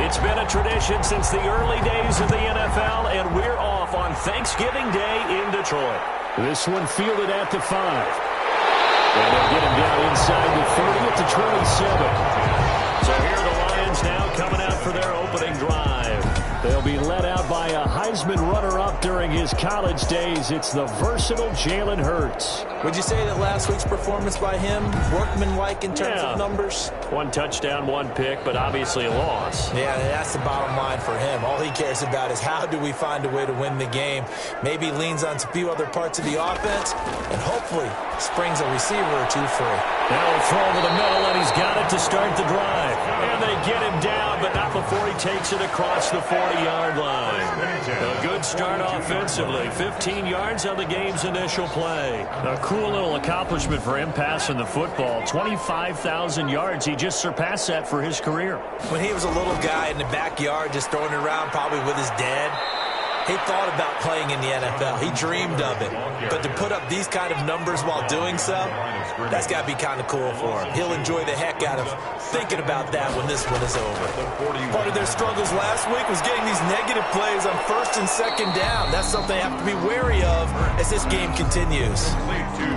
It's been a tradition since the early days of the NFL, and we're off on Thanksgiving Day in Detroit. This one fielded at the 5. And they'll get him down inside the 30 at the 27. So here are the Lions now coming out for their opening drive. They'll be led out by a Heisman runner-up during his college days. It's the versatile Jalen Hurts. Would you say that last week's performance by him, workmanlike in terms of numbers? 1 touchdown, 1 pick, but obviously a loss. Yeah, that's the bottom line for him. All he cares about is how do we find a way to win the game. Maybe leans on a few other parts of the offense, and hopefully springs a receiver or two free. Now he'll throw over the middle, and he's got it to start the drive. And they get him down, but not before he takes it across the 40-yard line. A good start offensively. 15 yards on the game's initial play. A cool little accomplishment for him passing the football. 25,000 yards. He just surpassed that for his career. When he was a little guy in the backyard just throwing it around probably with his dad, he thought about playing in the NFL. He dreamed of it. But to put up these kind of numbers while doing so, that's got to be kind of cool for him. He'll enjoy the heck out of thinking about that when this one is over. Part of their struggles last week was getting these negative plays on 1st and 2nd down. That's something they have to be wary of as this game continues.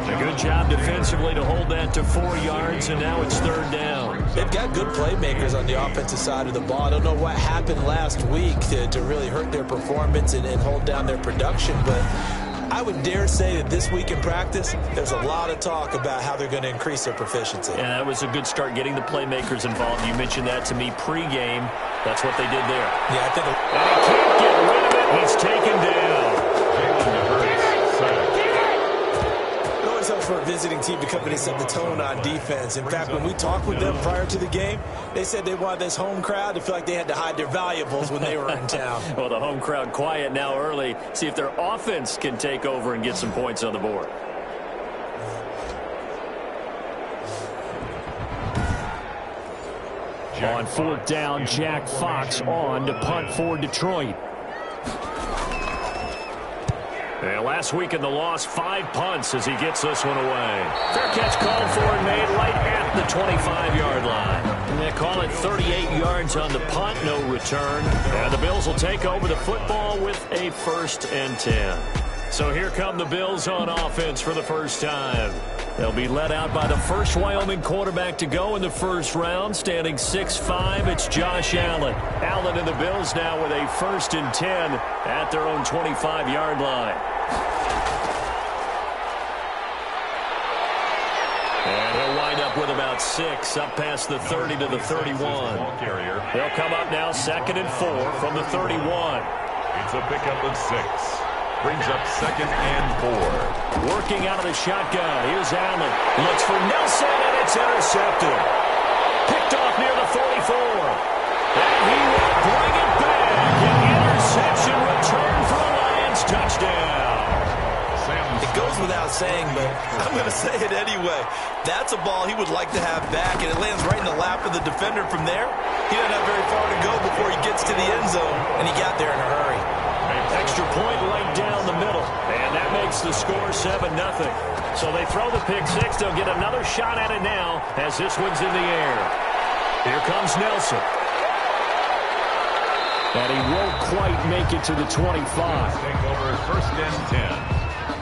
A good job defensively to hold that to 4 yards, and now it's 3rd down. They've got good playmakers on the offensive side of the ball. I don't know what happened last week to really hurt their performance and hold down their production, but I would dare say that this week in practice, there's a lot of talk about how they're going to increase their proficiency. Yeah, that was a good start getting the playmakers involved. You mentioned that to me pregame. That's what they did there. Yeah, I think. And he can't get rid of it. He's taken down. It always helps for a visiting team to come in and set the tone on defense. In fact, when we talked with them prior to the game, they said they wanted this home crowd to feel like they had to hide their valuables when they were in town. Well, the home crowd quiet now early. See if their offense can take over and get some points on the board. On 4th down, Jack Fox on to punt for Detroit. And last week in the loss, 5 punts as he gets this one away. Fair catch called for and made right at the 25-yard line. And they call it 38 yards on the punt, no return. And the Bills will take over the football with a 1st and 10. So here come the Bills on offense for the first time. They'll be led out by the first Wyoming quarterback to go in the first round, standing 6'5". It's Josh Allen. Allen and the Bills now with a 1st and 10 at their own 25-yard line. And he'll wind up with about 6, up past the 30 to the 31. They'll come up now 2nd and 4 from the 31. It's a pickup of 6. Brings up 2nd and 4. Working out of the shotgun. Here's Allen. Looks for Nelson, and it's intercepted. Picked off near the 44. And he will bring it back. An interception return for the Lions. Touchdown. It goes without saying, but I'm going to say it anyway. That's a ball he would like to have back, and it lands right in the lap of the defender from there. He doesn't have very far to go before he gets to the end zone, and he got there in a hurry. Extra point right down the middle. And that makes the score 7-0. So they throw the pick 6. They'll get another shot at it now as this one's in the air. Here comes Nelson. And he won't quite make it to the 25. Take over 1st and 10.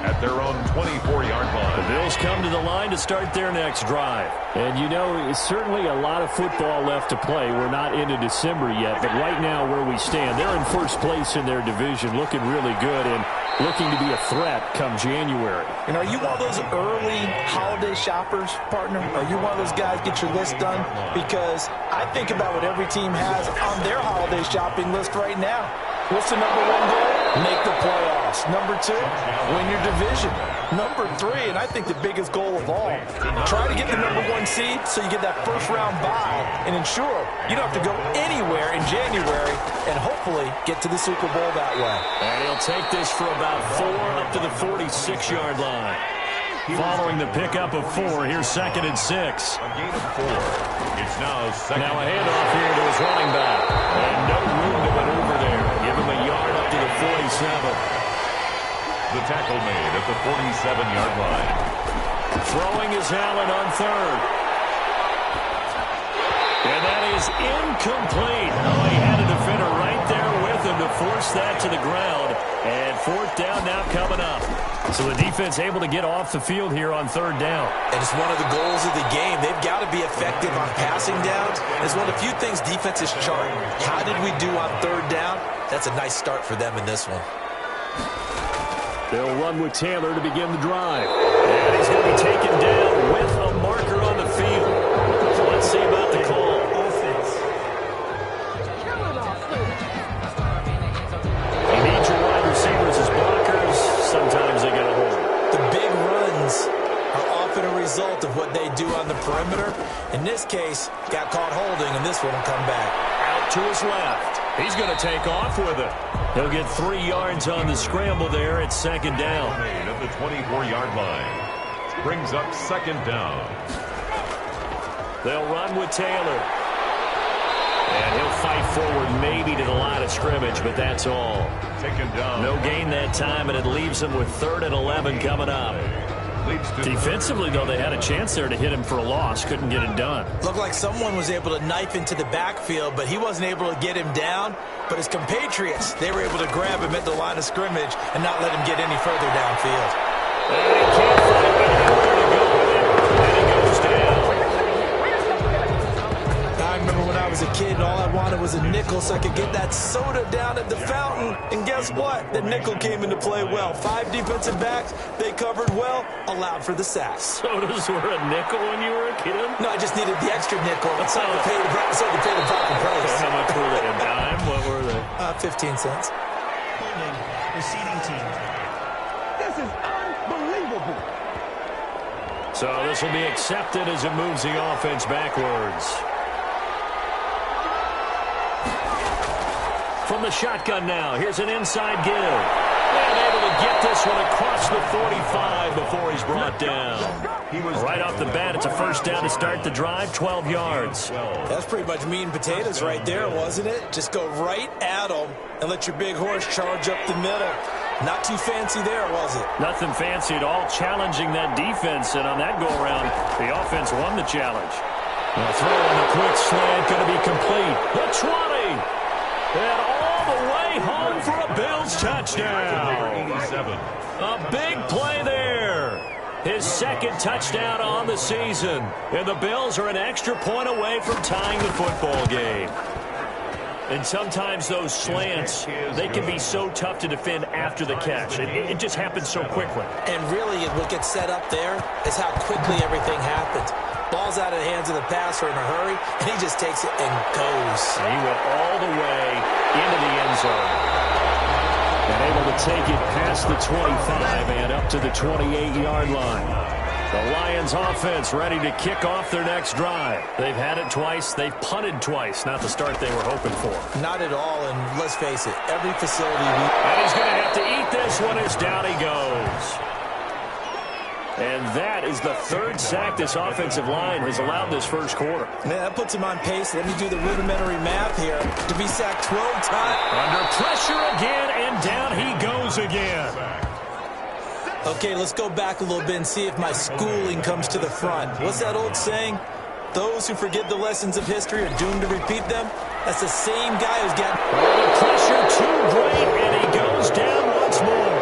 At their own 24-yard line. The Bills come to the line to start their next drive. And, you know, it's certainly a lot of football left to play. We're not into December yet, but right now where we stand, they're in first place in their division, looking really good and looking to be a threat come January. And are you one of those early holiday shoppers, partner? Are you one of those guys get your list done? Because I think about what every team has on their holiday shopping list right now. What's the number 1 goal? Make the playoffs. Number 2, win your division. Number 3, and I think the biggest goal of all, try to get the number 1 seed so you get that first-round bye and ensure you don't have to go anywhere in January and hopefully get to the Super Bowl that way. And he'll take this for about 4 up to the 46-yard line. Following the pickup of 4, here's 2nd and 6. A gain of 4. It's now 2nd. Now a handoff here to his running back. And no room to maneuver there. Give him a yard up to the 47. The tackle made at the 47-yard line. Throwing is Allen on 3rd. And that is incomplete. Oh, he had a defender right there with him to force that to the ground. And fourth down now coming up. So the defense able to get off the field here on third down. And it's one of the goals of the game. They've got to be effective on passing downs. It's one of the few things defenses chart. How did we do on third down? That's a nice start for them in this one. They'll run with Taylor to begin the drive. And he's going to be taken down with a marker on the field. So let's see about the call. You need your wide receivers as blockers. Sometimes they get a hold. The big runs are often a result of what they do on the perimeter. In this case, got caught holding, and this one will come back. Out to his left. He's going to take off with it. He'll get 3 yards on the scramble there at second down. At the 24-yard line. Brings up second down. They'll run with Taylor. And he'll fight forward maybe to the line of scrimmage, but that's all. Taken down. No gain that time, and it leaves them with 3rd and 11 coming up. Defensively, though, they had a chance there to hit him for a loss. Couldn't get it done. Looked like someone was able to knife into the backfield, but he wasn't able to get him down. But his compatriots, they were able to grab him at the line of scrimmage and not let him get any further downfield. And he can't find anywhere to go with it. And he goes down. I remember when I was a kid and all I wanted was a nickel so I could get that soda down at the fountain. And guess what? The nickel came into play well. 5 defensive backs, they covered well, allowed for the sacks. Sodas were a nickel when you were a kid? No, I just needed the extra nickel so I could pay the proper price. How much were they? A dime? What were they? 15 cents. Receiving team. This is unbelievable. So this will be accepted as it moves the offense backwards. From the shotgun now, here's an inside give. And able to get this one across the 45 before he's brought down. Right off the bat, it's a first down to start the drive, 12 yards. That's pretty much meat and potatoes right there, wasn't it? Just go right at them and let your big horse charge up the middle. Not too fancy there, was it? Nothing fancy at all, challenging that defense. And on that go-around, the offense won the challenge. The throw on the quick slant going to be complete. The 20. And all the way home for a Bills touchdown. 87. A big play there. His 2nd touchdown on the season. And the Bills are an extra point away from tying the football game. And sometimes those slants, they can be so tough to defend after the catch. It just happens so quickly. And really, what gets set up there is how quickly everything happens. Ball's out of the hands of the passer in a hurry, and he just takes it and goes. And he went all the way into the end zone. And able to take it past the 25 and up to the 28-yard line. The Lions offense ready to kick off their next drive. They've had it twice. They've punted twice. Not the start they were hoping for. Not at all, and let's face it, every facility... And he's going to have to eat this one as down he goes. And that is the 3rd sack this offensive line has allowed this first quarter. Yeah, that puts him on pace. Let me do the rudimentary math here. To be sacked 12 times. Under pressure again, and down he goes again. Okay, let's go back a little bit and see if my schooling comes to the front. What's that old saying? Those who forget the lessons of history are doomed to repeat them. That's the same guy who's got... The pressure too great, and he goes down once more.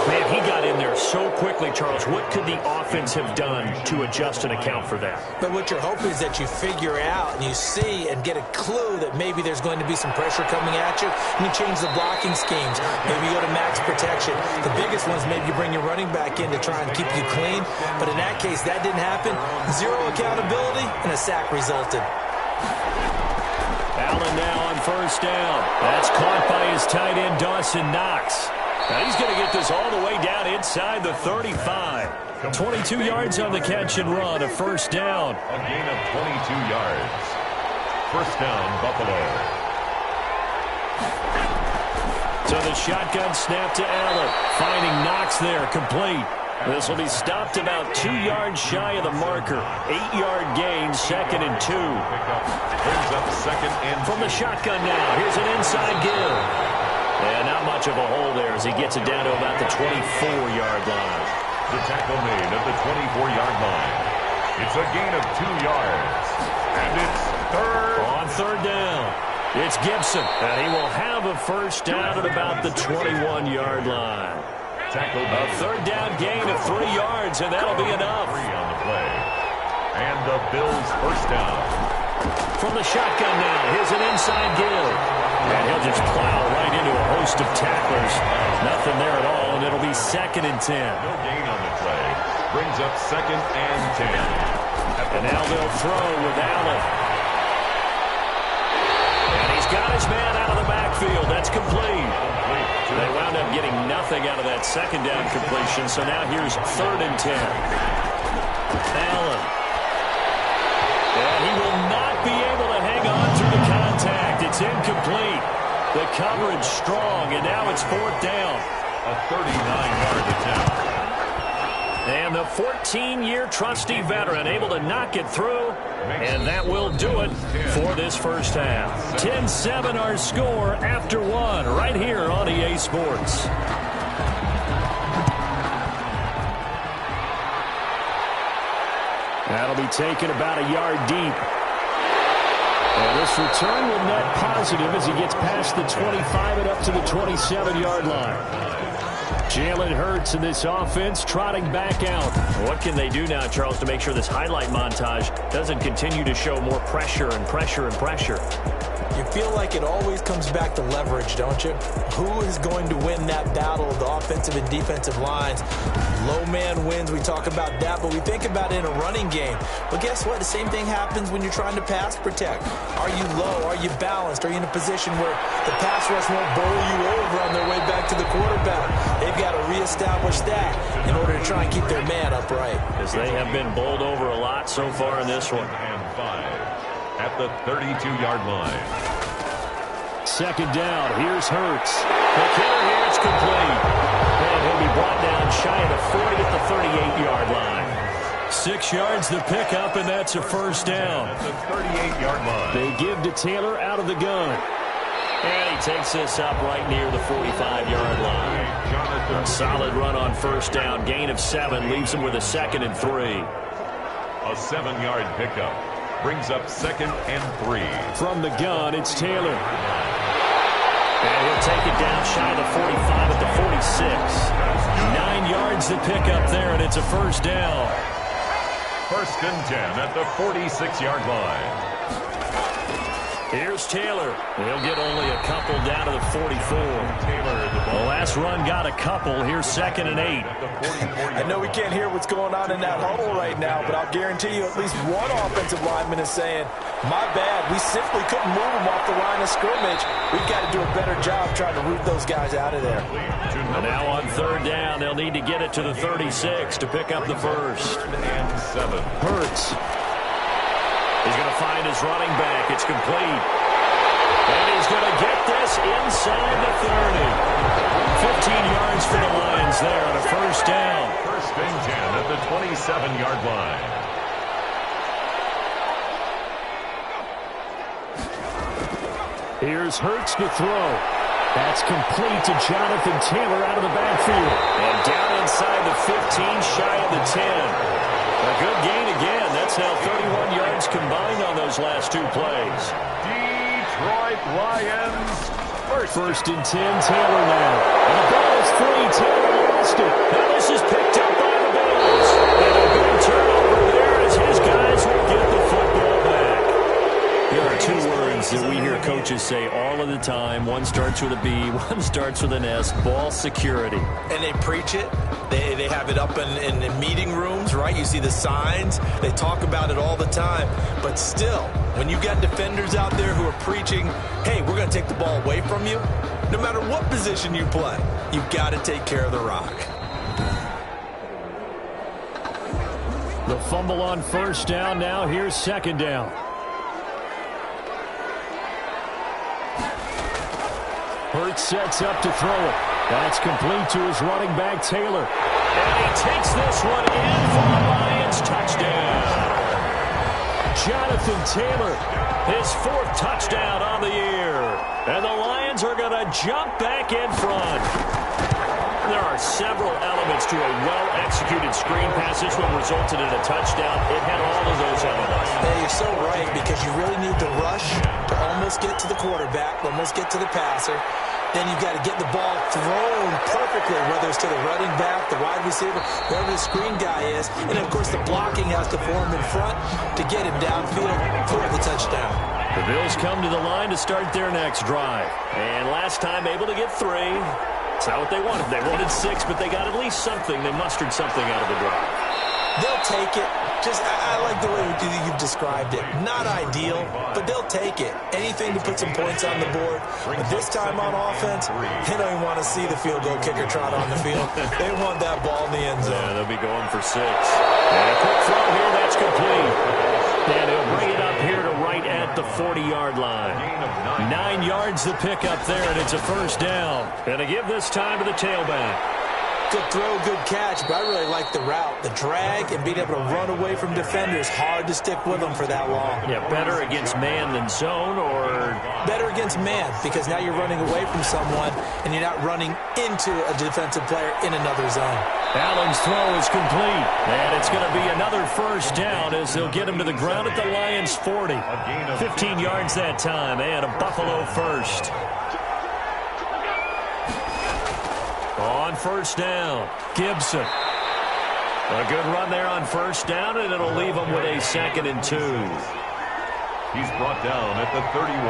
Man, he got in there so quickly, Charles. What could the offense have done to adjust and account for that? But what you're hoping is that you figure out and you see and get a clue that maybe there's going to be some pressure coming at you, and you change the blocking schemes. Maybe you go to max protection. The biggest ones, maybe you bring your running back in to try and keep you clean. But in that case, that didn't happen. 0 accountability, and a sack resulted. Allen now on first down. That's caught by his tight end, Dawson Knox. Now he's going to get this all the way down inside the 35. 22 yards on the catch and run, a first down. A gain of 22 yards. First down, Buffalo. So the shotgun snap to Allen. Finding Knox there, complete. This will be stopped about 2 yards shy of the marker. 8-yard gain, 2nd and 2. Brings up 2nd and 2. From the shotgun now, here's an inside give. And not much of a hole there as he gets it down to about the 24-yard line. The tackle made at the 24-yard line. It's a gain of 2 yards. And it's third. On third down, it's Gibson. And he will have a first down at about the 21-yard line. A third down gain of 3 yards, and that'll be enough. 3 on the play. And the Bills' first down. From the shotgun now, here's an inside give. And he'll just plow right into a host of tacklers. Nothing there at all, and it'll be 2nd and 10. No gain on the play. Brings up 2nd and 10. And now they'll throw with Allen. And he's got his man out of the backfield. That's complete. They wound up getting nothing out of that 2nd down completion, so now here's 3rd and 10. Allen. And he will not be able to hang on through the contact. It's incomplete. The coverage strong, and now it's 4th down. A 39-yard attempt. And the 14-year trusty veteran able to knock it through, and that will do it for this first half. 10-7 our score after 1 right here on EA Sports. That'll be taken about a yard deep. And this return will net positive as he gets past the 25 and up to the 27-yard line. Jalen Hurts in this offense trotting back out. What can they do now, Charles, to make sure this highlight montage doesn't continue to show more pressure and pressure and pressure? You feel like it always comes back to leverage, don't you? Who is going to win that battle of the offensive and defensive lines? Low man wins. We talk about that, but we think about it in a running game. But guess what? The same thing happens when you're trying to pass protect. Are you low? Are you balanced? Are you in a position where the pass rush won't bowl you over on their way back to the quarterback? They've got to reestablish that in order to try and keep their man upright. As they have been bowled over a lot so far in this one. And 5 at the 32-yard line. 2nd down. Here's Hurts. The killer here is complete. And he'll be brought down shy of the 40 at the 38-yard line. 6 yards the pickup, and that's a first down. At the 38-yard line. They give to Taylor out of the gun. And he takes this up right near the 45-yard line. A solid run on first down. Gain of 7 leaves him with a 2nd and 3. A 7-yard pickup. Brings up 2nd and 3. From the gun, it's Taylor. And he'll take it down shy of the 45 at the 46. 9 yards to pick up there, and it's a first down. 1st and 10 at the 46-yard line. Here's Taylor. He'll get only a couple down to the 44. The last run got a couple. Here's 2nd and 8. I know we can't hear what's going on in that huddle right now, but I'll guarantee you at least one offensive lineman is saying, my bad, we simply couldn't move them off the line of scrimmage. We've got to do a better job trying to root those guys out of there. And now on 3rd down, they'll need to get it to the 36 to pick up the first. And 7. Hurts. He's going to find his running back. It's complete. And he's going to get this inside the 30. 15 yards for the Lions there on a first down. 1st and 10 at the 27-yard line. Here's Hurts to throw. That's complete to Jonathan Taylor out of the backfield. And down inside the 15, shy of the 10. A good gain again. That's now 31 yards combined on those last 2 plays. Detroit Lions. First and 10, Taylor now. And the ball is free. Taylor lost it. Now this is picked up by the Bills. And a good turnover there as his guys will get the football back. There are 2 words that we hear coaches say all of the time. One starts with a B, one starts with an S. Ball security. And they preach it. They have it up in meeting rooms, right? You see the signs. They talk about it all the time. But still, when you got defenders out there who are preaching, hey, we're going to take the ball away from you, no matter what position you play, you've got to take care of the rock. The fumble on first down. Now here's 2nd down. Hurts sets up to throw it. That's complete to his running back, Taylor. And he takes this one in for the Lions touchdown. Jonathan Taylor, his 4th touchdown on the year. And the Lions are going to jump back in front. There are several elements to a well-executed screen pass. This one resulted in a touchdown. It had all of those elements. Hey, you're so right, because you really need the rush to almost get to the quarterback, almost get to the passer. Then you've got to get the ball thrown perfectly, whether it's to the running back, the wide receiver, whoever the screen guy is. And, of course, the blocking has to form in front to get him downfield for the touchdown. The Bills come to the line to start their next drive. And last time able to get 3. It's not what they wanted. They wanted 6, but they got at least something. They mustered something out of the drive. They'll take it. I like the way you've described it. Not ideal, but they'll take it. Anything to put some points on the board. But this time on offense, they don't even want to see the field goal kicker trot on the field. They want that ball in the end zone. Yeah, they'll be going for 6. And a quick throw here, that's complete. And he'll bring it up here to right at the 40-yard line. 9 yards the pick up there, and it's a first down. And to give this time to the tailback. Good throw, good catch, but I really like the route. The drag and being able to run away from defenders, hard to stick with them for that long. Yeah, better against man than zone, or? Better against man, because now you're running away from someone and you're not running into a defensive player in another zone. Allen's throw is complete, and it's going to be another first down as they'll get him to the ground at the Lions' 40. 15 yards that time, and a Buffalo first. On first down, Gibson. A good run there on first down, and it'll leave him with a 2nd and 2. He's brought down at the 31.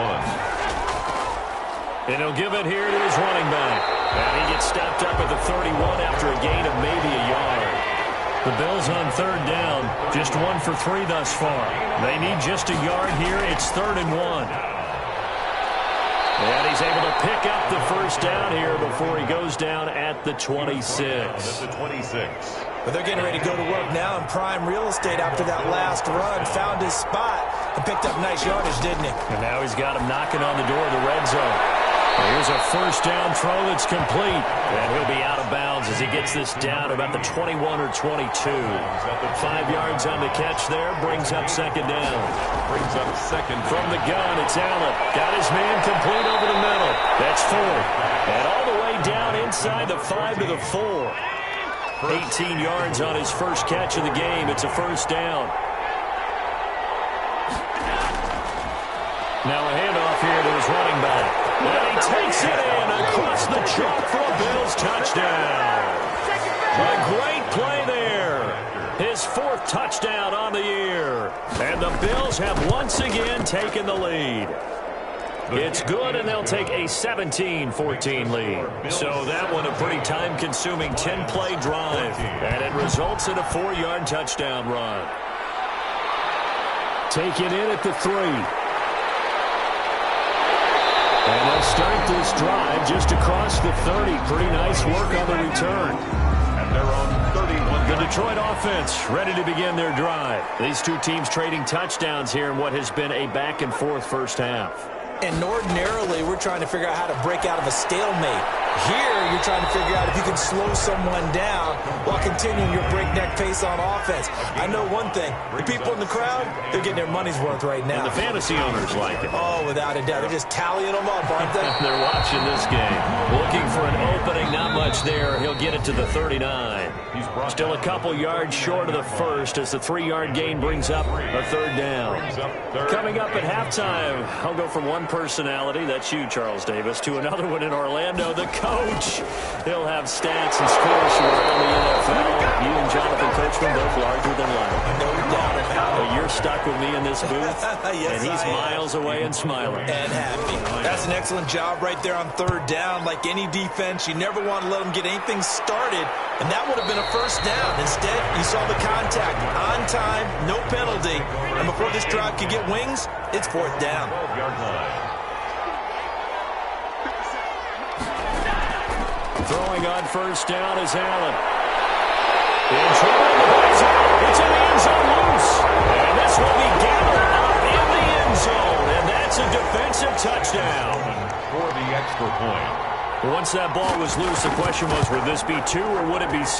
And he'll give it here to his running back. And he gets stopped up at the 31 after a gain of maybe a yard. The Bills on 3rd down, just 1 for 3 thus far. They need just a yard here. It's 3rd and 1. And he's able to pick up the first down here before he goes down at the 26. At the 26. But they're getting ready to go to work now in prime real estate after that last run. Found his spot and picked up nice yardage, didn't he? And now he's got him knocking on the door of the red zone. Here's a first down throw that's complete. And he'll be out of bounds as he gets this down about the 21 or 22. 5 yards on the catch there. Brings up 2nd down. Brings up 2nd. From the gun, it's Allen. Got his man complete over the middle. That's 4. And all the way down inside the 5 to the 4. 18 yards on his first catch of the game. It's a first down. Now a handoff here to his running back. And he takes it in across the chalk for a Bills touchdown. A great play there. His 4th touchdown on the year. And the Bills have once again taken the lead. It's good, and they'll take a 17-14 lead. So that one a pretty time-consuming 10-play drive. And it results in a 4-yard touchdown run. Take it in at the 3. And they'll start this drive just across the 30. Pretty nice work on the return. And they're on 31. The Detroit offense ready to begin their drive. These two teams trading touchdowns here in what has been a back-and-forth first half. And ordinarily, we're trying to figure out how to break out of a stalemate. Here, you're trying to figure out if you can slow someone down while continuing your breakneck pace on offense. I know one thing. The people in the crowd, they're getting their money's worth right now. And the fantasy owners like it. Oh, without a doubt. They're just tallying them up, aren't they? They're watching this game. Looking for an opening. Not much there. He'll get it to the 39. Still a couple yards short of the first as the 3-yard gain brings up a 3rd down. Coming up at halftime, I'll go from one personality, that's you, Charles Davis, to another one in Orlando, the coach. He'll have stats and scores from around the NFL. You and Jonathan Coachman both larger than life. No doubt about it. You're stuck with me in this booth, Yes, and he's I am. miles away and smiling. And happy. That's an excellent job right there on 3rd down. Like any defense, you never want to let them get anything started, and that would have been a first down. Instead, you saw the contact on time, no penalty, and before this drive could get wings, it's 4th down. 12-yard line. Throwing on first down is Allen. In trouble, the ball's out. It's in the end zone loose. And this will be gathered up in the end zone. And that's a defensive touchdown. For the extra point. Once that ball was loose, the question was, would this be 2 or would it be 6?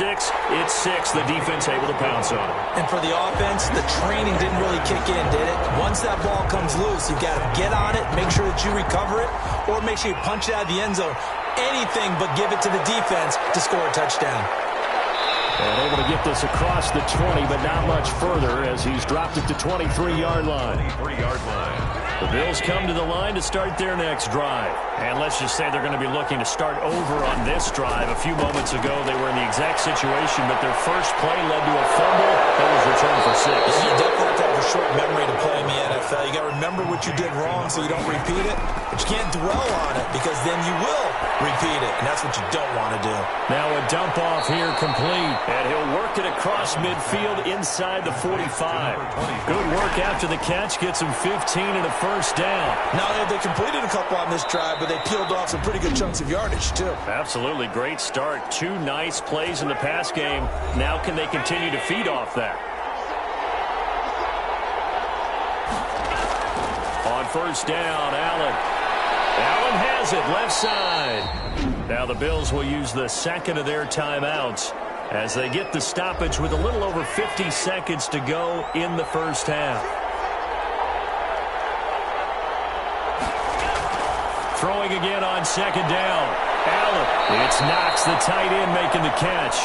It's 6. The defense able to pounce on it. And for the offense, the training didn't really kick in, did it? Once that ball comes loose, you've got to get on it, make sure that you recover it, or make sure you punch it out of the end zone. anything but give it to the defense to score a touchdown. And able to get this across the 20, but not much further as he's dropped it to 23-yard line. 23-yard line. The Bills come to the line to start their next drive. And let's just say they're going to be looking to start over on this drive. A few moments ago, they were in the exact situation, but their first play led to a fumble that was returned for 6. You definitely have to have a short memory to play in the NFL. You got to remember what you did wrong so you don't repeat it. But you can't dwell on it because then you will repeat it, and that's what you don't want to do. Now a dump off here complete, and he'll work it across midfield inside the 45. Good work after the catch, gets him 15 and a first down. Now they completed a couple on this drive, but they peeled off some pretty good chunks of yardage too. Absolutely great start. 2 nice plays in the pass game. Now can they continue to feed off that? On first down, Allen. Allen has it, left side. Now the Bills will use the second of their timeouts as they get the stoppage with a little over 50 seconds to go in the first half. Throwing again on second down. Allen. It's Knox, the tight end, making the catch.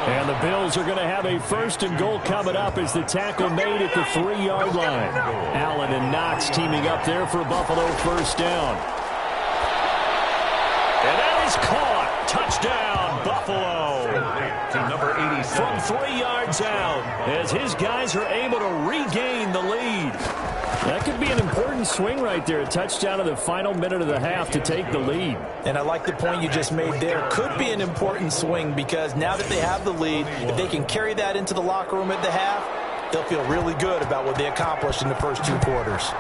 And the Bills are going to have a first and goal coming up as the tackle made at the 3-yard line. Allen and Knox teaming up there for Buffalo first down. And that is caught. Touchdown, Buffalo. To number 87. From 3 yards out as his guys are able to regain the lead. That could be an important swing right there. A touchdown in the final minute of the half to take the lead. And I like the point you just made there. Could be an important swing because now that they have the lead, if they can carry that into the locker room at the half, they'll feel really good about what they accomplished in the first 2 quarters.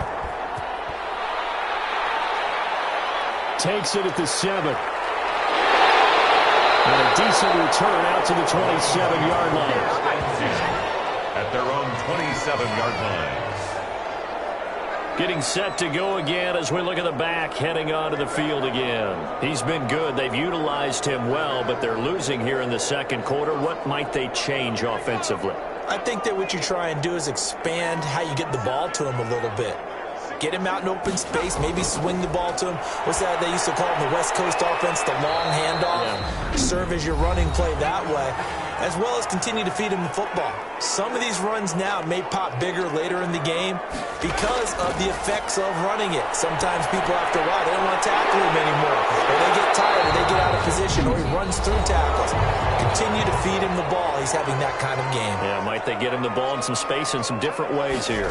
Takes it at the 7. And a decent return out to the 27-yard line. At their own 27-yard line. Getting set to go again as we look at the back heading onto the field again. He's been good. They've utilized him well, but they're losing here in the second quarter. What might they change offensively? I think that what you try and do is expand how you get the ball to him a little bit. Get him out in open space, maybe swing the ball to him. What's that they used to call in the West Coast offense, the long handoff? Yeah. Serve as your running play that way, as well as continue to feed him the football. Some of these runs now may pop bigger later in the game because of the effects of running it. Sometimes people, after a while, they don't want to tackle him anymore. Or they get tired, or they get out of position, or he runs through tackles. Continue to feed him the ball. He's having that kind of game. Yeah, might they get him the ball in some space in some different ways here.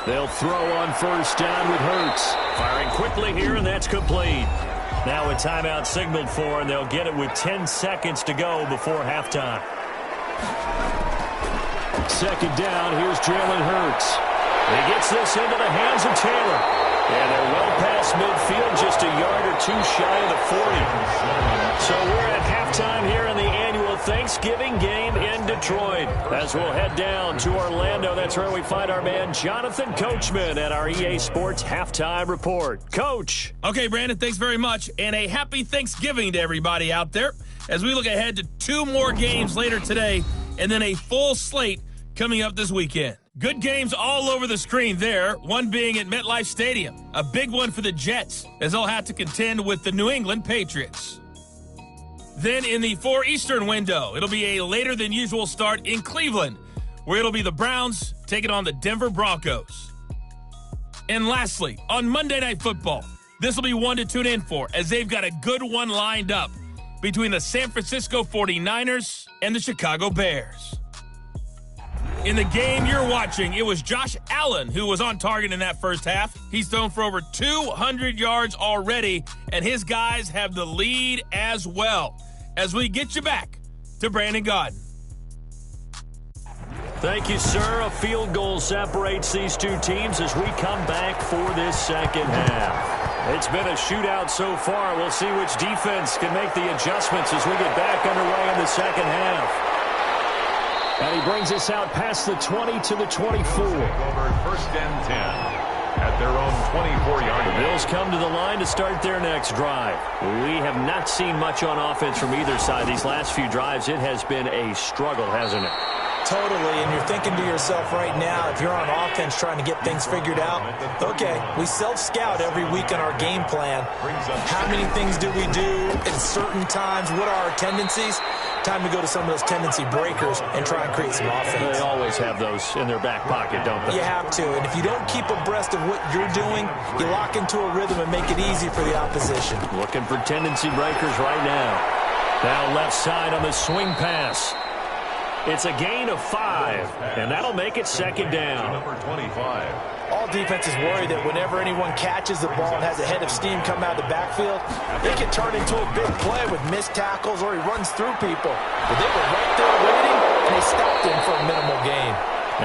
They'll throw on first down with Hurts. Firing quickly here, and that's complete. Now a timeout signaled for, and they'll get it with 10 seconds to go before halftime. Second down, here's Jalen Hurts. He gets this into the hands of Taylor. And they're well past midfield, just a yard or 2 shy of the 40. So we're at halftime here in the annual Thanksgiving game in Detroit. As we'll head down to Orlando, that's where we find our man Jonathan Coachman at our EA Sports Halftime Report. Coach. Okay, Brandon, thanks very much. And a happy Thanksgiving to everybody out there as we look ahead to 2 more games later today and then a full slate coming up this weekend. Good games all over the screen there, one being at MetLife Stadium. A big one for the Jets, as they'll have to contend with the New England Patriots. Then in the 4 Eastern window, it'll be a later-than-usual start in Cleveland, where it'll be the Browns taking on the Denver Broncos. And lastly, on Monday Night Football, this will be one to tune in for, as they've got a good one lined up between the San Francisco 49ers and the Chicago Bears. In the game you're watching, it was Josh Allen who was on target in that first half. He's thrown for over 200 yards already, and his guys have the lead as well. As we get you back to Brandon Gaudin. Thank you, sir. A field goal separates these 2 teams as we come back for this second half. It's been a shootout so far. We'll see which defense can make the adjustments as we get back underway in the second half. And he brings us out past the 20 to the 24. Over first and 10 at their own 24-yard line. The Bills come to the line to start their next drive. We have not seen much on offense from either side. These last few drives, it has been a struggle, hasn't it? Totally, and you're thinking to yourself right now, if you're on offense trying to get things figured out, okay, we self-scout every week on our game plan. How many things do we do at certain times? What are our tendencies? Time to go to some of those tendency breakers and try and create some offense. They always have those in their back pocket, don't they? You have to, and if you don't keep abreast of what you're doing, you lock into a rhythm and make it easy for the opposition. Looking for tendency breakers right now. Now left side on the swing pass. It's a gain of 5, and that'll make it second down. Number 25. All defenses worry that whenever anyone catches the ball and has a head of steam come out of the backfield, it can turn into a big play with missed tackles or he runs through people. But they were right there waiting, and they stopped him for a minimal gain.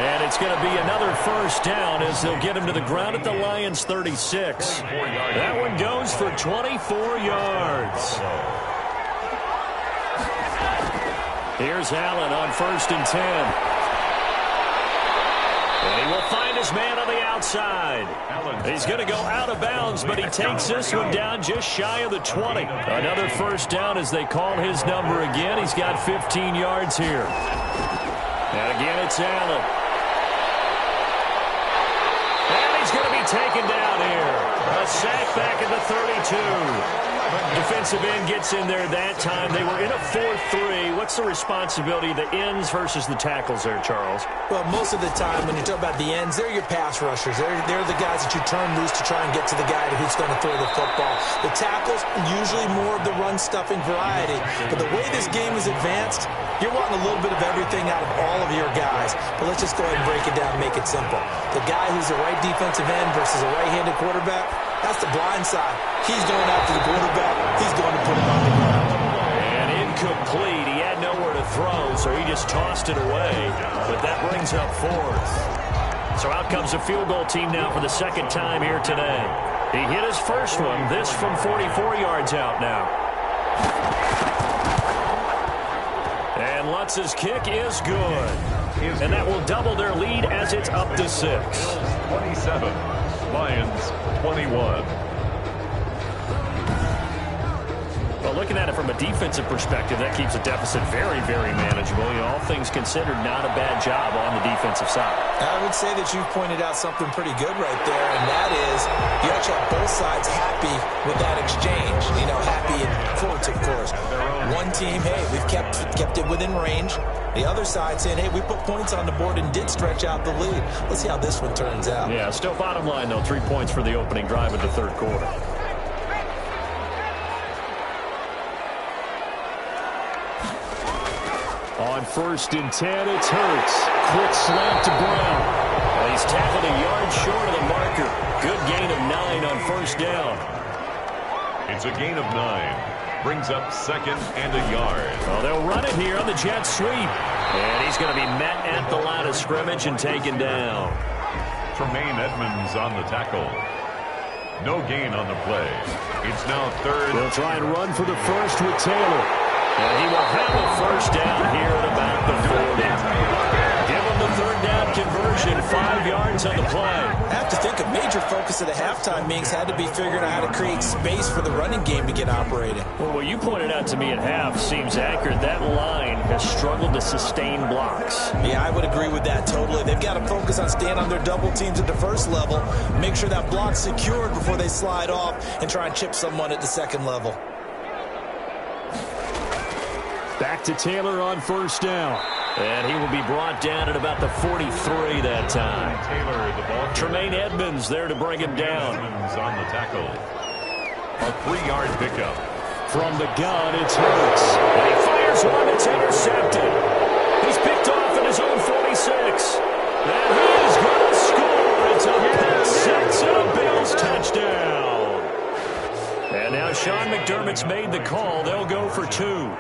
And it's going to be another first down as they'll get him to the ground at the Lions' 36. That one goes for 24 yards. Here's Allen on 1st and 10. And he will find his man on the outside. He's going to go out of bounds, but he takes this one down just shy of the 20. Another first down as they call his number again. He's got 15 yards here. And again, it's Allen. And he's going to be taken down here. A sack back at the 32. Defensive end gets in there that time. They were in a 4-3. What's the responsibility of the ends versus the tackles there, Charles? Well, most of the time when you talk about the ends, they're your pass rushers. They're the guys that you turn loose to try and get to the guy who's going to throw the football. The tackles, usually more of the run-stuffing variety. But the way this game is advanced, you're wanting a little bit of everything out of all of your guys. But let's just go ahead and break it down and make it simple. The guy who's a right defensive end versus a right-handed quarterback, that's the blind side. He's going after the quarterback. He's going to put him on the ground. And incomplete. He had nowhere to throw, so he just tossed it away. But that brings up 4th. So out comes the field goal team now for the second time here today. He hit his first one. This from 44 yards out now. And Lutz's kick is good. And that will double their lead as it's up to 6. 27. Lions 21. Well, looking at it from a defensive perspective, that keeps the deficit very, very manageable. You know, all things considered, not a bad job on the defensive side. I would say that you've pointed out something pretty good right there, and that is you actually have both sides happy with that exchange. You know, happy in quotes, of course. One team, hey, we've kept it within range. The other side saying, hey, we put points on the board and did stretch out the lead. Let's see how this one turns out. Yeah, still bottom line, though, 3 points for the opening drive of the third quarter. On 1st and 10, it's Hurts. Quick slant to Brown. Well, he's tackled a yard short of the marker. Good gain of 9 on 1st down. It's a gain of 9. Brings up 2nd and a yard. Well, they'll run it here on the jet sweep. And he's going to be met at the line of scrimmage and taken down. Tremaine Edmonds on the tackle. No gain on the play. It's now 3rd. They'll try and run for the first with Taylor. And he will have a first down here at about the 40. Give him the 3rd down conversion, 5 yards on the play. I have to think a major focus of the halftime meetings had to be figuring out how to create space for the running game to get operating. Well, what you pointed out to me at half seems accurate. That line has struggled to sustain blocks. Yeah, I would agree with that totally. They've got to focus on staying on their double teams at the first level, make sure that block's secured before they slide off and try and chip someone at the second level. Back to Taylor on 1st down. And he will be brought down at about the 43 that time. Taylor, the ball. Tremaine Edmonds there to bring him down. Edmonds on the tackle. A 3-yard pickup. From the gun, it's Hurts. And he fires one that's intercepted. He's picked off at his own 46. And he is going to score. It's a pick 6 and a Bills touchdown. And now Sean McDermott's made the call. They'll go for 2.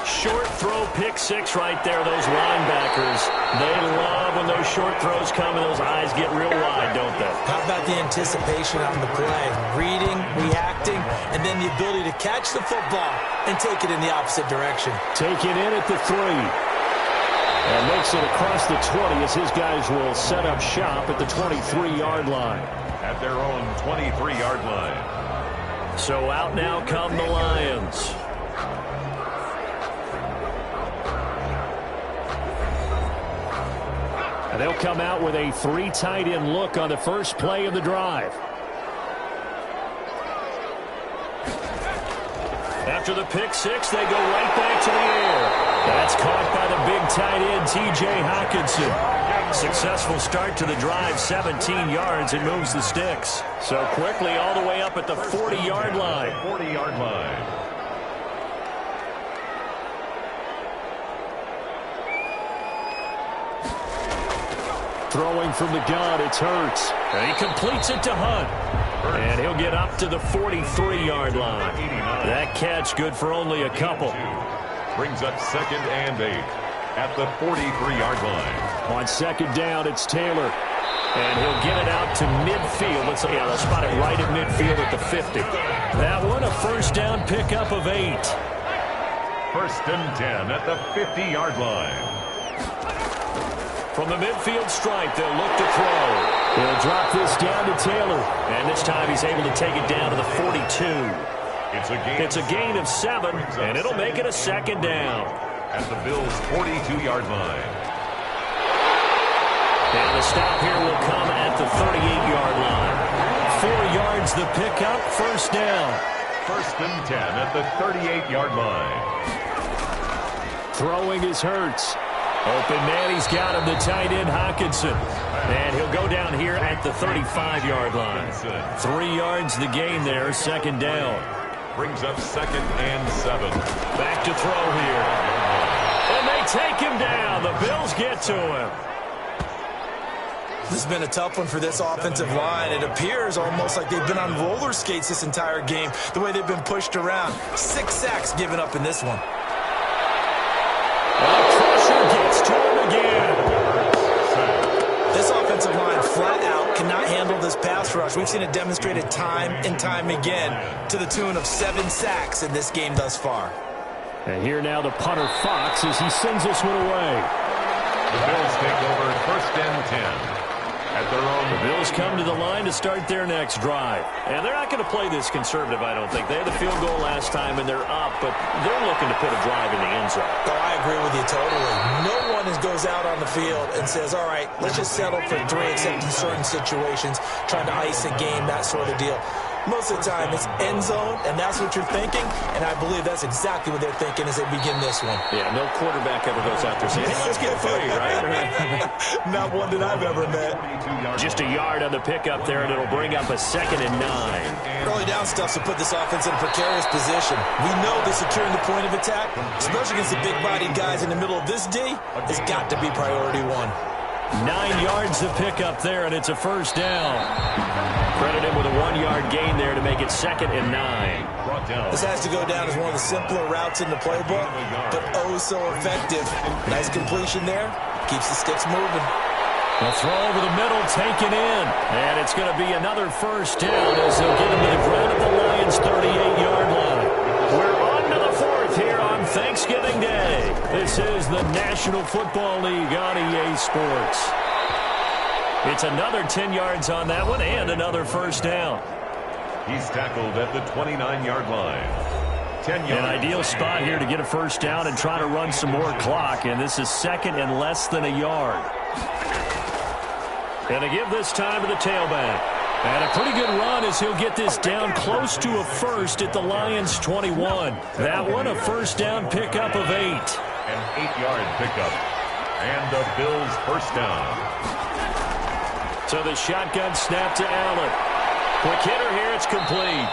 Short throw, pick 6 right there. Those linebackers, they love when those short throws come and those eyes get real wide, don't they? How about the anticipation on the play? Reading, reacting, and then the ability to catch the football and take it in the opposite direction. Take it in at the 3. And makes it across the 20 as his guys will set up shop at the 23-yard line. At their own 23-yard line. So out now come the Lions. They'll come out with a 3 tight end look on the first play of the drive. After the pick six, they go right back to the air. That's caught by the big tight end, T.J. Hockenson. Successful start to the drive, 17 yards, and moves the sticks. So quickly all the way up at the 40-yard line. 40-yard line. Throwing from the gun, it's Hurts. And he completes it to Hunt. And he'll get up to the 43-yard line. That catch good for only a couple. Brings up 2nd and 8 at the 43-yard line. On 2nd down, it's Taylor. And he'll get it out to midfield. They'll spot it right at midfield at the 50. That one, a first down pickup of 8. 1st and 10 at the 50-yard line. From the midfield stripe, they'll look to throw. They'll drop this down to Taylor. And this time he's able to take it down to the 42. It's a gain of 7, and it'll make it a 2nd down. At the Bills' 42-yard line. And the stop here will come at the 38-yard line. 4 yards the pickup, first down. 1st and 10 at the 38-yard line. Throwing is Hurts. Open man, he's got him, the tight end, Hockenson. And he'll go down here at the 35-yard line. 3 yards the gain there, 2nd down. Brings up 2nd and 7. Back to throw here. And they take him down. The Bills get to him. This has been a tough one for this offensive line. It appears almost like they've been on roller skates this entire game, the way they've been pushed around. 6 sacks given up in this one. Gets to him again. This offensive line flat out cannot handle this pass rush. We've seen it demonstrated time and time again to the tune of 7 sacks in this game thus far. And here now the punter Fox as he sends this one away. The Bills take over 1st and 10. At their own. The Bills come to the line to start their next drive. And they're not going to play this conservative, I don't think. They had the field goal last time, and they're up, but they're looking to put a drive in the end zone. Oh, I agree with you totally. No one goes out on the field and says, all right, let's just settle for 3, except in certain situations, trying to ice a game, that sort of deal. Most of the time, it's end zone, and that's what you're thinking, and I believe that's exactly what they're thinking as they begin this one. Yeah, no quarterback ever goes out there saying, hey, let's get 3, right? Not one that I've ever met. Just a yard on the pickup there, and it'll bring up a 2nd and 9. Early down stuff to put this offense in a precarious position. We know that securing the point of attack, especially against the big-bodied guys in the middle of this D, has got to be priority 1. 9 yards to pick up there, and it's a first down. Credit him with a 1-yard gain there to make it 2nd and 9. This has to go down as one of the simpler routes in the playbook, but oh so effective. Nice completion there. Keeps the sticks moving. The throw over the middle, taken in. And it's going to be another first down as they'll get him to the ground at the Lions' 38-yard line. We're on to the 4th here on Thanksgiving Day. This is the National Football League on EA Sports. It's another 10 yards on that one and another first down. He's tackled at the 29-yard line. 10 yards. An ideal spot here to get a first down and try to run some more clock. And this is 2nd and less than a yard. And they give this time to the tailback. And a pretty good run as he'll get this down close to a first at the Lions' 21. That one a first down pickup of 8. An 8-yard pickup. And the Bills' first down. So the shotgun snap to Allen. Quick hitter here, it's complete.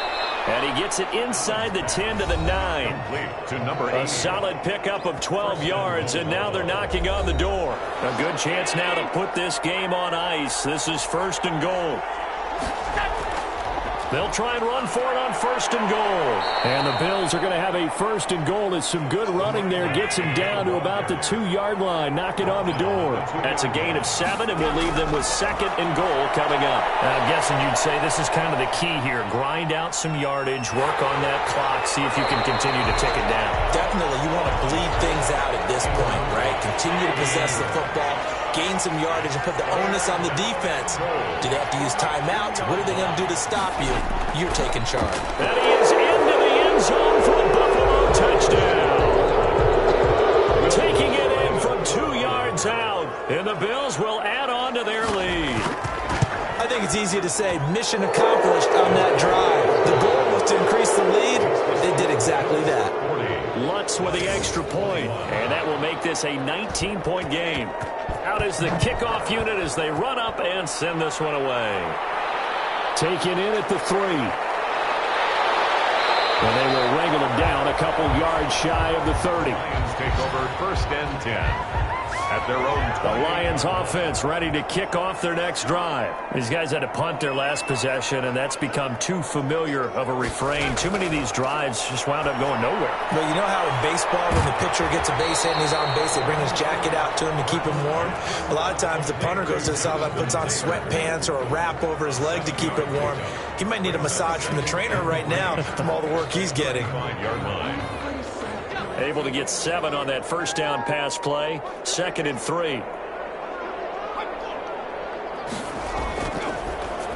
And he gets it inside the 10 to the 9. Complete to number 8. A solid pickup of 12 yards, and now they're knocking on the door. A good chance now to put this game on ice. This is 1st and goal. They'll try and run for it on 1st and goal. And the Bills are going to have a 1st and goal as some good running there gets him down to about the 2-yard line. Knock it on the door. That's a gain of 7, and we'll leave them with 2nd and goal coming up. I'm guessing you'd say this is kind of the key here. Grind out some yardage, work on that clock, see if you can continue to tick it down. Definitely, you want to bleed things out at this point, right? Continue to possess the football, gain some yardage, and put the onus on the defense. Do they have to use timeouts? What are they going to do to stop you? You're taking charge. And he is into the end zone for a Buffalo touchdown. Taking it in from 2 yards one's out, and the Bills will add on to their lead. I think it's easy to say mission accomplished on that drive. The goal was to increase the lead. They did exactly that. Lutz with the extra point, and that will make this a 19-point game. Out is the kickoff unit as they run up and send this one away. Taken in at the 3. And they will wrangle him down a couple yards shy of the 30. Lions take over 1st and 10 at their own 20. The Lions offense ready to kick off their next drive. These guys had to punt their last possession, and that's become too familiar of a refrain. Too many of these drives just wound up going nowhere. But you know how in baseball, when the pitcher gets a base hit and he's on base, they bring his jacket out to him to keep him warm? A lot of times the punter goes to the sideline, puts on sweatpants or a wrap over his leg to keep it warm. He might need a massage from the trainer right now from all the work he's getting. 5-yard line. Able to get 7 on that first down pass play. 2nd and 3.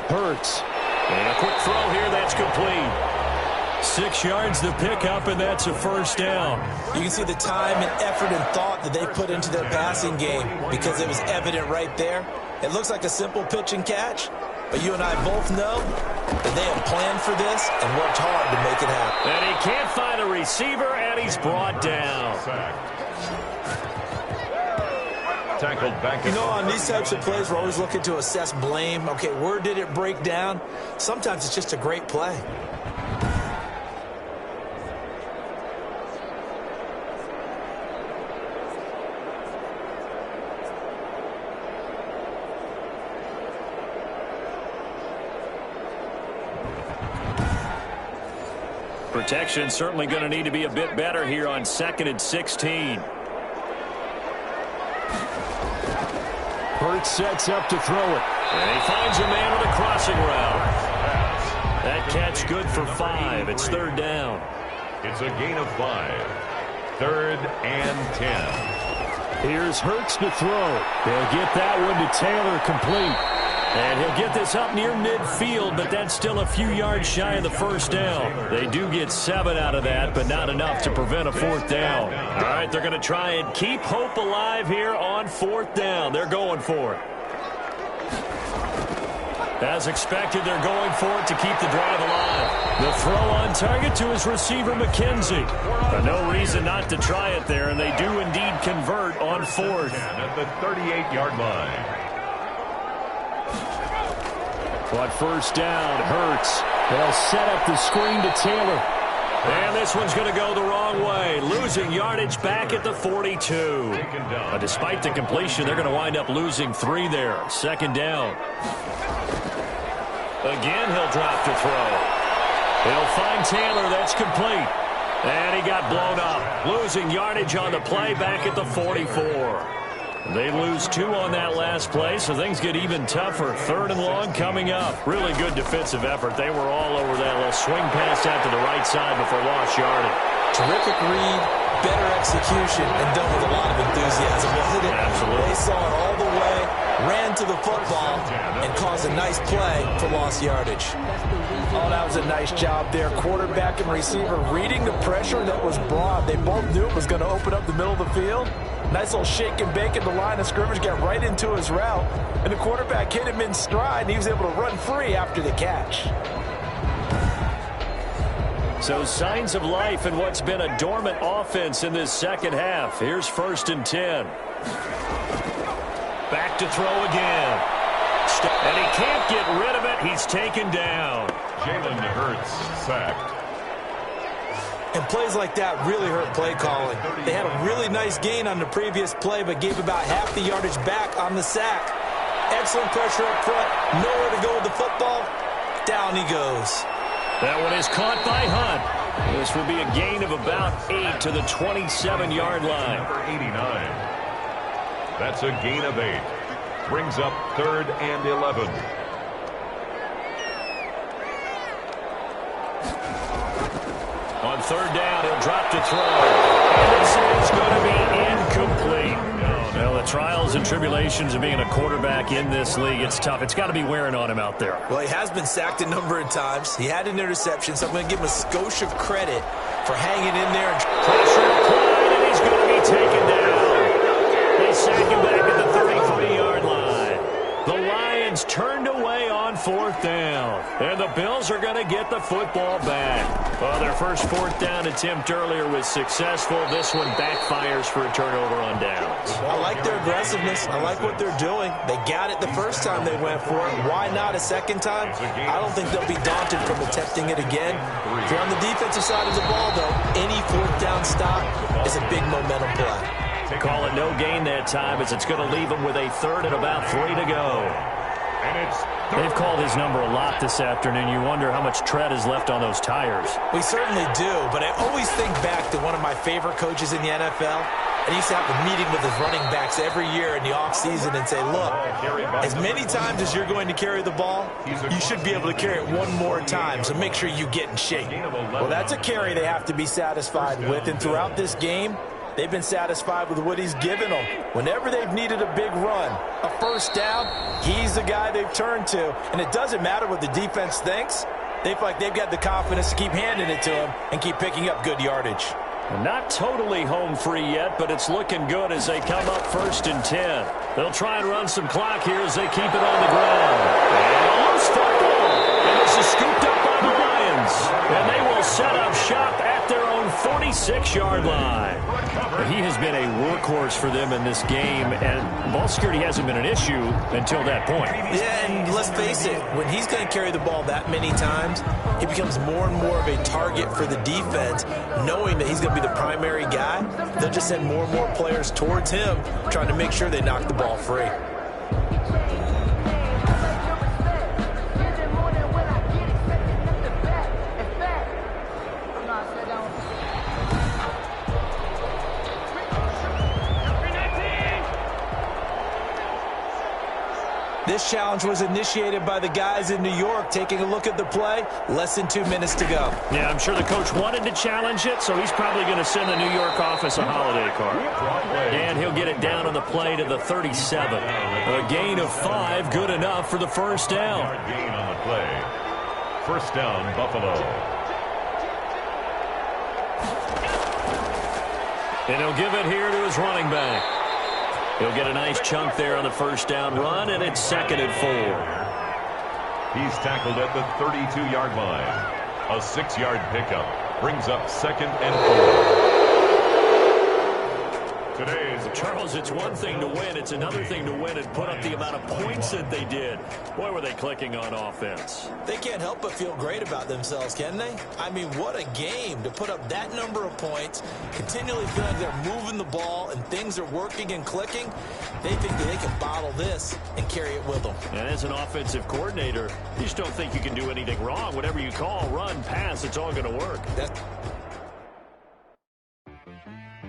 Hurts. And a quick throw here, that's complete. 6 yards to pick up, and that's a first down. You can see the time and effort and thought that they put into their passing game because it was evident right there. It looks like a simple pitch and catch, but you and I both know that they have planned for this and worked hard to make it happen. And he can't find a receiver, and he's brought down. Tackled back. You know, on these types of plays, we're always looking to assess blame. Okay, where did it break down? Sometimes it's just a great play. Protection certainly going to need to be a bit better here on 2nd and 16. Hurts sets up to throw it. And he finds a man with a crossing route. That catch good for 5. It's 3rd down. It's a gain of 5. 3rd and 10. Here's Hurts to throw. They'll get that one to Taylor complete. And he'll get this up near midfield, but that's still a few yards shy of the first down. They do get 7 out of that, but not enough to prevent a 4th down. All right, they're going to try and keep hope alive here on 4th down. They're going for it. As expected, they're going for it to keep the drive alive. The throw on target to his receiver, McKenzie. But no reason not to try it there, and they do indeed convert on 4th. At the 38-yard line. But first down, Hurts. They'll set up the screen to Taylor. And this one's going to go the wrong way. Losing yardage back at the 42. But despite the completion, they're going to wind up losing 3 there. 2nd down. Again, he'll drop to throw. He'll find Taylor. That's complete. And he got blown up. Losing yardage on the play back at the 44. They lose 2 on that last play, so things get even tougher. 3rd and long coming up. Really good defensive effort. They were all over that little swing pass out to the right side before lost yardage. Terrific read, better execution, and done with a lot of enthusiasm, wasn't it? Absolutely. They saw it all the way, ran to the football, and caused a nice play for lost yardage. Oh, that was a nice job there. Quarterback and receiver reading the pressure that was brought. They both knew it was going to open up the middle of the field. Nice little shake and bake at the line of scrimmage, got right into his route, and the quarterback hit him in stride, and he was able to run free after the catch. So signs of life in what's been a dormant offense in this second half. Here's 1st and 10. Back to throw again. And he can't get rid of it. He's taken down. Jalen Hurts sacked. And plays like that really hurt play calling. They had a really nice gain on the previous play, but gave about half the yardage back on the sack. Excellent pressure up front. Nowhere to go with the football. Down he goes. That one is caught by Hunt. This will be a gain of about 8 to the 27-yard line. Number 89. That's a gain of 8. Brings up 3rd and 11. On 3rd down, he'll drop to throw. And this is going to be incomplete. Well, the trials and tribulations of being a quarterback in this league, it's tough. It's got to be wearing on him out there. Well, he has been sacked a number of times. He had an interception, so I'm going to give him a skosh of credit for hanging in there. Pressure applied, and he's going to be taken down. They sack him back at the 33-yard line. The Lions turned away on 4th down. And the Bills are going to get the football back. Well, their first 4th down attempt earlier was successful. This one backfires for a turnover on downs. I like their aggressiveness. I like what they're doing. They got it the first time they went for it. Why not a second time? I don't think they'll be daunted from attempting it again. If you're on the defensive side of the ball, though, any 4th down stop is a big momentum play. Call it no gain that time as it's going to leave him with a 3rd and about 3 to go. They've called his number a lot this afternoon. You wonder how much tread is left on those tires. We certainly do, but I always think back to one of my favorite coaches in the NFL. And he used to have a meeting with his running backs every year in the offseason and say, look, as many times as you're going to carry the ball, you should be able to carry it one more time, so make sure you get in shape. Well, that's a carry they have to be satisfied with, and throughout this game, they've been satisfied with what he's given them. Whenever they've needed a big run, a first down, he's the guy they've turned to. And it doesn't matter what the defense thinks. They feel like they've got the confidence to keep handing it to him and keep picking up good yardage. Not totally home free yet, but it's looking good as they come up 1st and 10. They'll try and run some clock here as they keep it on the ground. And a loose football. And this is scooped up by the Lions. And they will set up shop at their own 46-yard line. He has been a workhorse for them in this game, and ball security hasn't been an issue until that point. Yeah, and let's face it, when he's going to carry the ball that many times, he becomes more and more of a target for the defense, knowing that he's going to be the primary guy. They'll just send more and more players towards him, trying to make sure they knock the ball free. This challenge was initiated by the guys in New York. Taking a look at the play, less than 2 minutes to go. Yeah, I'm sure the coach wanted to challenge it, so he's probably going to send the New York office a holiday card. And he'll get it down on the play to the 37. A gain of 5, good enough for the first down. Gain on the play. First down, Buffalo. And he'll give it here to his running back. He'll get a nice chunk there on the first down run, and it's 2nd and 4. He's tackled at the 32-yard line. A 6-yard pickup brings up 2nd and 4. Today's Charles, it's one thing to win. It's another thing to win and put up the amount of points that they did. Boy, were they clicking on offense. They can't help but feel great about themselves, can they? I mean, what a game to put up that number of points, continually feel like they're moving the ball and things are working and clicking. They think that they can bottle this and carry it with them. And as an offensive coordinator, you just don't think you can do anything wrong. Whatever you call, run, pass, it's all going to work.